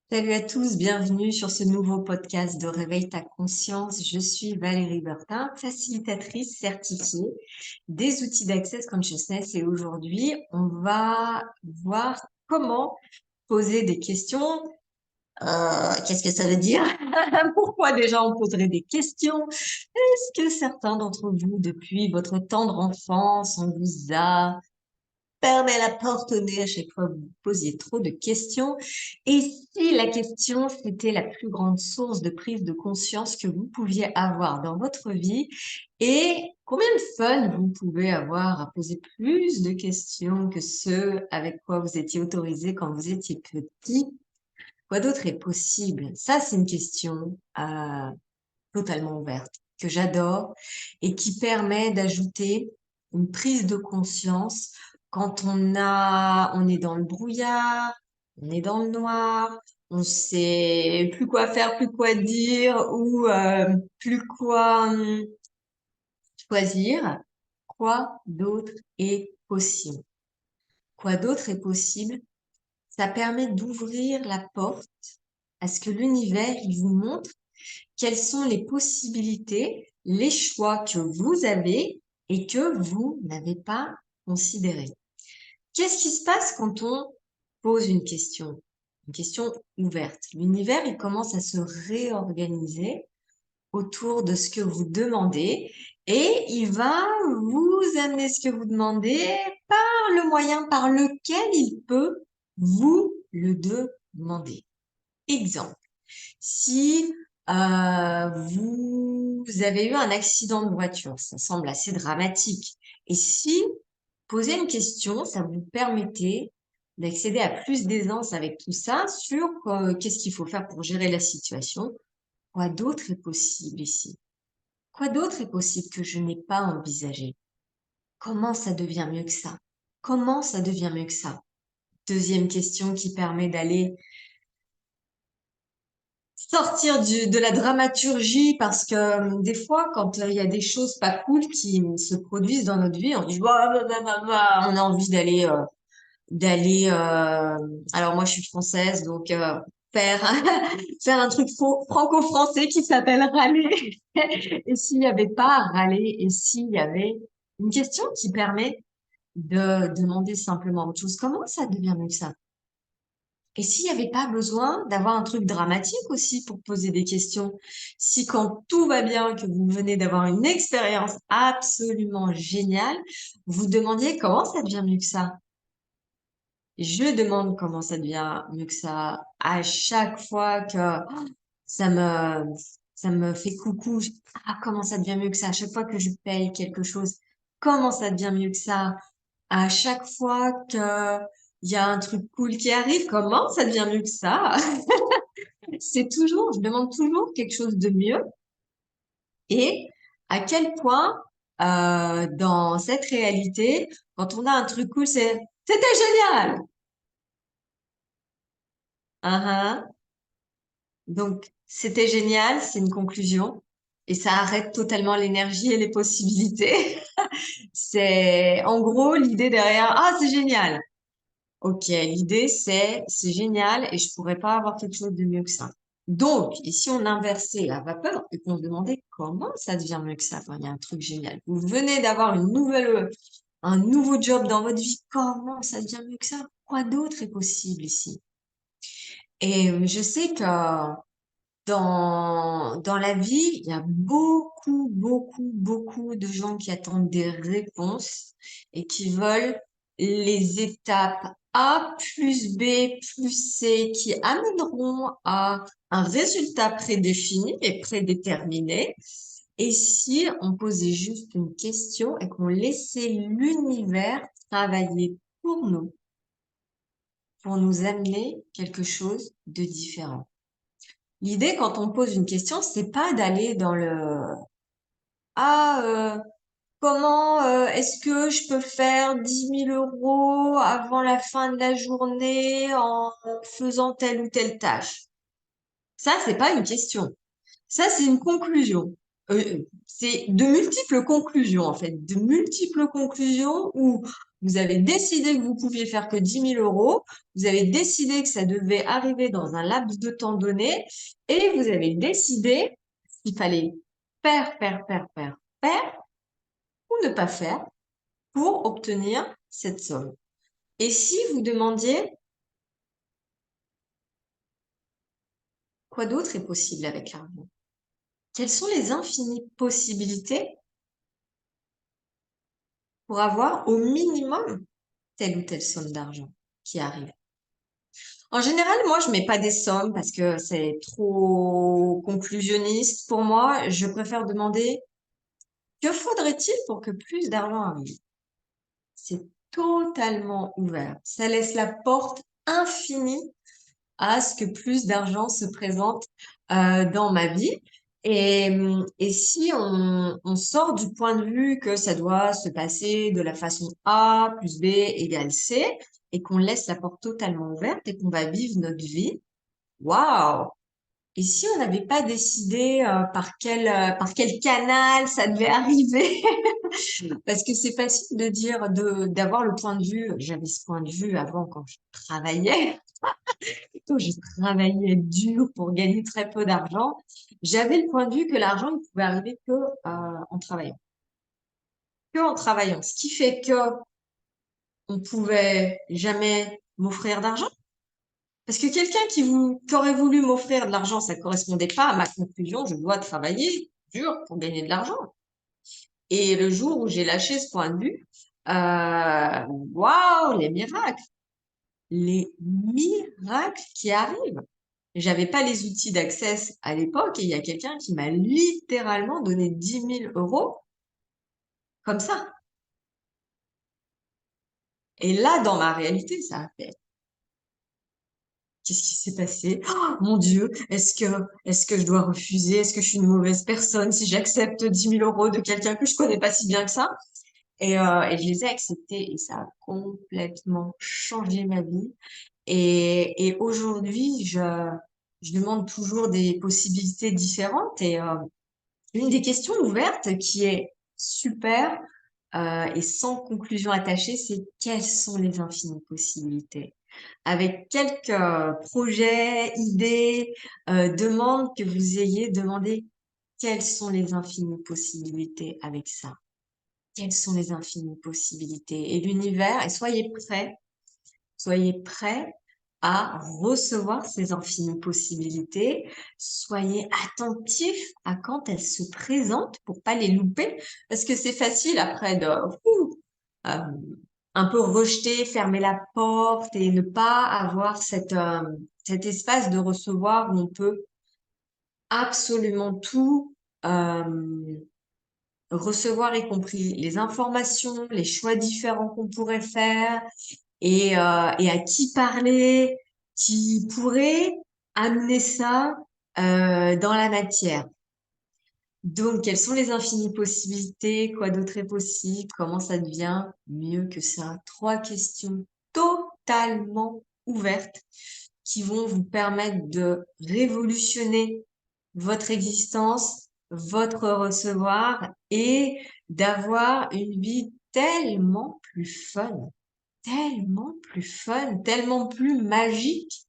Salut à tous, bienvenue sur ce nouveau podcast de Réveille ta conscience. Je suis Valérie Bertin, facilitatrice certifiée des outils d'Access Consciousness et aujourd'hui, on va voir comment poser des questions. Qu'est-ce que ça veut dire? Pourquoi déjà on poserait des questions? Est-ce que certains d'entre vous, depuis votre tendre enfance, on vous a fermé la porte au nez à chaque fois que vous posiez trop de questions? Et si la question, c'était la plus grande source de prise de conscience que vous pouviez avoir dans votre vie? Et combien de fun vous pouvez avoir à poser plus de questions que ceux avec quoi vous étiez autorisé quand vous étiez petit? Quoi d'autre est possible? Ça, c'est une question totalement ouverte que j'adore et qui permet d'ajouter une prise de conscience quand on est dans le brouillard, on est dans le noir, on sait plus quoi faire, plus quoi dire ou plus quoi choisir. Quoi d'autre est possible? Quoi d'autre est possible? Ça permet d'ouvrir la porte à ce que l'univers il vous montre quelles sont les possibilités, les choix que vous avez et que vous n'avez pas considérés. Qu'est-ce qui se passe quand on pose une question ouverte? L'univers, il commence à se réorganiser autour de ce que vous demandez et il va vous amener ce que vous demandez par le moyen par lequel il peut vous le demander. Exemple. Si vous avez eu un accident de voiture, ça semble assez dramatique. Et si poser une question, ça vous permettait d'accéder à plus d'aisance avec tout ça sur qu'est-ce qu'il faut faire pour gérer la situation. Quoi d'autre est possible ici? Quoi d'autre est possible que je n'ai pas envisagé? Comment ça devient mieux que ça? Comment ça devient mieux que ça? Deuxième question qui permet d'aller sortir de la dramaturgie parce que des fois, quand il y a des choses pas cool qui se produisent dans notre vie, on dit on a envie d'aller. Alors moi, je suis française, donc faire faire un truc franco-français qui s'appelle râler. Et s'il n'y avait pas à râler, et s'il y avait une question qui permet de demander simplement autre chose, comment ça devient mieux que ça? Et s'il n'y avait pas besoin d'avoir un truc dramatique aussi pour poser des questions, si quand tout va bien, que vous venez d'avoir une expérience absolument géniale, vous demandiez comment ça devient mieux que ça? Je demande comment ça devient mieux que ça à chaque fois que ça me, ça me fait coucou. Ah, comment ça devient mieux que ça? À chaque fois que je paye quelque chose, comment ça devient mieux que ça? À chaque fois que il y a un truc cool qui arrive, comment ça devient mieux que ça? C'est toujours, je demande toujours quelque chose de mieux et à quel point dans cette réalité, quand on a un truc cool, c'était génial. Hein, hein. Donc c'était génial, c'est une conclusion et ça arrête totalement l'énergie et les possibilités. C'est en gros l'idée derrière. Ah, c'est génial. Ok, l'idée c'est génial et je pourrais pas avoir quelque chose de mieux que ça. Donc, et si on inversait la vapeur et qu'on se demandait comment ça devient mieux que ça quand il y a un truc génial. Vous venez d'avoir un nouveau job dans votre vie, comment ça devient mieux que ça? Quoi d'autre est possible ici? Et je sais que dans la vie, il y a beaucoup de gens qui attendent des réponses et qui veulent les étapes A plus B plus C qui amèneront à un résultat prédéfini et prédéterminé. Et si on posait juste une question et qu'on laissait l'univers travailler pour nous amener quelque chose de différent. L'idée, quand on pose une question, c'est pas d'aller dans le ah comment est-ce que je peux faire 10 000 € avant la fin de la journée en faisant telle ou telle tâche. Ça, c'est pas une question. Ça, c'est une conclusion. C'est de multiples conclusions en fait, de multiples conclusions où Vous avez décidé que vous pouviez faire que 10 000 euros. Vous avez décidé que ça devait arriver dans un laps de temps donné. Et vous avez décidé qu'il fallait faire ou ne pas faire pour obtenir cette somme. Et si vous demandiez quoi d'autre est possible avec l'argent? Quelles sont les infinies possibilités pour avoir au minimum telle ou telle somme d'argent qui arrive? En général, moi, je mets pas des sommes parce que c'est trop conclusionniste pour moi. Je préfère demander que faudrait-il pour que plus d'argent arrive? C'est totalement ouvert. Ça laisse la porte infinie à ce que plus d'argent se présente dans ma vie. Et si on sort du point de vue que ça doit se passer de la façon A plus B égale C, et qu'on laisse la porte totalement ouverte et qu'on va vivre notre vie, waouh! Et si on n'avait pas décidé par quel canal ça devait arriver? Parce que c'est facile de dire, d'avoir le point de vue, j'avais ce point de vue avant quand je travaillais, plutôt je travaillais dur pour gagner très peu d'argent. J'avais le point de vue que l'argent ne pouvait arriver que en travaillant. Que en travaillant. Ce qui fait que on pouvait jamais m'offrir d'argent. Parce que quelqu'un qui aurait voulu m'offrir de l'argent, ça correspondait pas à ma conclusion, je dois travailler dur pour gagner de l'argent. Et le jour où j'ai lâché ce point de vue, waouh, les miracles qui arrivent. J'avais pas les outils d'accès à l'époque et il y a quelqu'un qui m'a littéralement donné 10 000 euros comme ça. Et là, dans ma réalité, ça a fait. Qu'est-ce qui s'est passé? Oh, mon Dieu, est-ce que je dois refuser? Est-ce que je suis une mauvaise personne si j'accepte 10 000 euros de quelqu'un que je connais pas si bien que ça? Et je les ai acceptés et ça a complètement changé ma vie. Et aujourd'hui, je demande toujours des possibilités différentes. Et une des questions ouvertes qui est super et sans conclusion attachée, c'est quelles sont les infinies possibilités? Avec quelques projets, idées, demandes que vous ayez demandé, quelles sont les infinies possibilités avec ça? Quelles sont les infinies possibilités? Et l'univers, et soyez prêts à recevoir ces infinies possibilités. Soyez attentifs à quand elles se présentent pour pas les louper, parce que c'est facile après de euh, un peu rejeter, fermer la porte et ne pas avoir cet espace de recevoir où on peut absolument tout recevoir, y compris les informations, les choix différents qu'on pourrait faire, et à qui parler, qui pourrait amener ça dans la matière. Donc, quelles sont les infinies possibilités? Quoi d'autre est possible? Comment ça devient mieux que ça? Trois questions totalement ouvertes qui vont vous permettre de révolutionner votre existence, votre recevoir et d'avoir une vie tellement plus fun, tellement plus magique,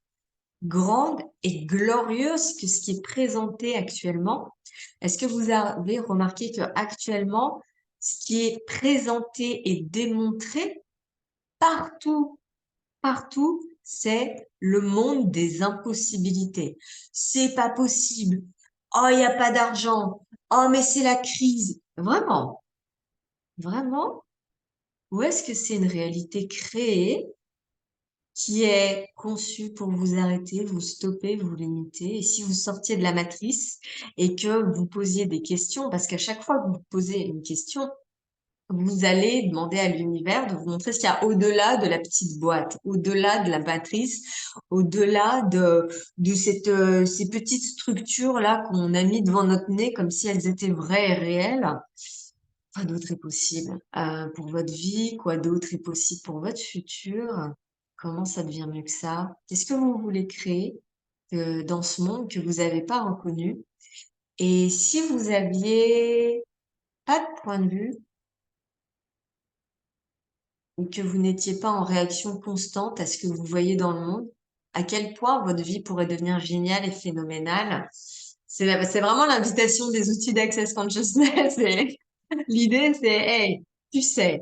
grande et glorieuse que ce qui est présenté actuellement. Est-ce que vous avez remarqué que actuellement, ce qui est présenté et démontré partout, partout, c'est le monde des impossibilités. C'est pas possible. Oh, il n'y a pas d'argent. Oh, mais c'est la crise. Vraiment, vraiment, ou est-ce que c'est une réalité créée qui est conçu pour vous arrêter, vous stopper, vous limiter? Et si vous sortiez de la matrice et que vous posiez des questions, parce qu'à chaque fois que vous posez une question, vous allez demander à l'univers de vous montrer ce qu'il y a au-delà de la petite boîte, au-delà de la matrice, au-delà de ces petites structures-là qu'on a mis devant notre nez comme si elles étaient vraies et réelles. Quoi d'autre est possible pour votre vie? Quoi d'autre est possible pour votre futur? Comment ça devient mieux que ça? Qu'est-ce que vous voulez créer dans ce monde que vous n'avez pas reconnu? Et si vous aviez pas de point de vue, ou que vous n'étiez pas en réaction constante à ce que vous voyez dans le monde, à quel point votre vie pourrait devenir géniale et phénoménale. C'est vraiment l'invitation des outils d'Access Consciousness. L'idée, c'est, hey, tu sais,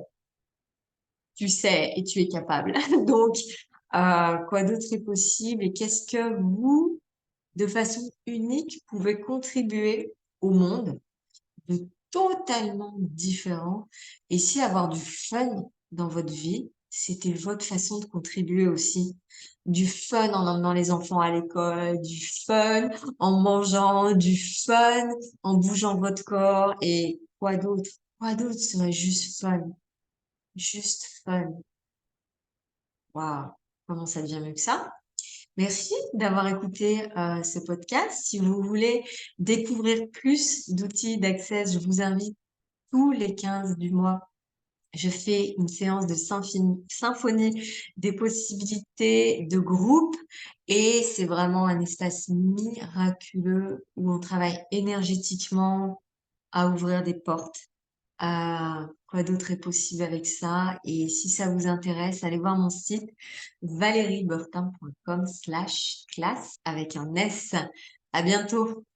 tu sais et tu es capable. Donc, quoi d'autre est possible et qu'est-ce que vous, de façon unique, pouvez contribuer au monde de totalement différent. Et si avoir du fun dans votre vie, c'était votre façon de contribuer aussi. Du fun en emmenant les enfants à l'école, du fun en mangeant, du fun en bougeant votre corps et quoi d'autre? Quoi d'autre serait juste fun? Juste fun. Waouh, comment ça devient mieux que ça? Merci d'avoir écouté ce podcast. Si vous voulez découvrir plus d'outils d'accès, je vous invite tous les 15 du mois. Je fais une séance de symphonie des possibilités de groupe et c'est vraiment un espace miraculeux où on travaille énergétiquement à ouvrir des portes. Quoi d'autre est possible avec ça? Et si ça vous intéresse, allez voir mon site valériebertin.com/classe avec un S. À bientôt!